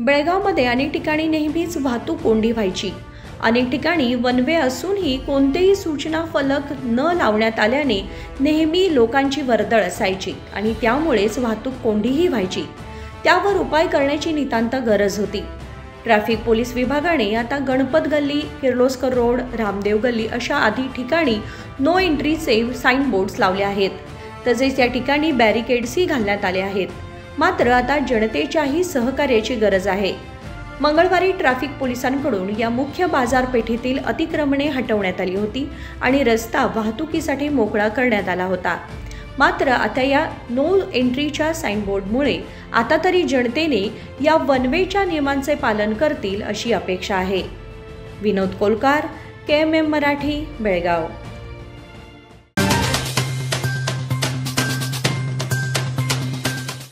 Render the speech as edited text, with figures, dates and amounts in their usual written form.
बेळगावमध्ये अनेक ठिकाणी नेहमीच वाहतूक कोंडी व्हायची। अनेक ठिकाणी वन वे असूनही कोणतेही सूचना फलक न लावण्यात आल्याने नेहमी लोकांची वर्दळ असायची आणि त्यामुळेच वाहतूक कोंडीही व्हायची। त्यावर उपाय करण्याची नितांत गरज होती। ट्रॅफिक पोलीस विभागाने आता गणपत गल्ली, किर्लोस्कर रोड, रामदेव गल्ली अशा आधी ठिकाणी नो एंट्रीचे साइन बोर्ड्स लावले आहेत। तसेच या ठिकाणी बॅरिकेड्सही घालण्यात आले आहेत। मात्र आता जनतेच्याही सहकार्याची गरज आहे। मंगळवारी ट्रॅफिक पोलिसांकडून या मुख्य बाजारपेठेतील अतिक्रमणे हटवण्यात आली होती आणि रस्ता वाहतुकीसाठी मोकळा करण्यात आला होता। मात्र आता या नो एंट्रीच्या साइन बोर्डमुळे आता तरी जनतेने या वन वेच्या नियमांचे पालन करतील अशी अपेक्षा आहे। विनोद कोलकार, KMM मराठी, बेळगाव।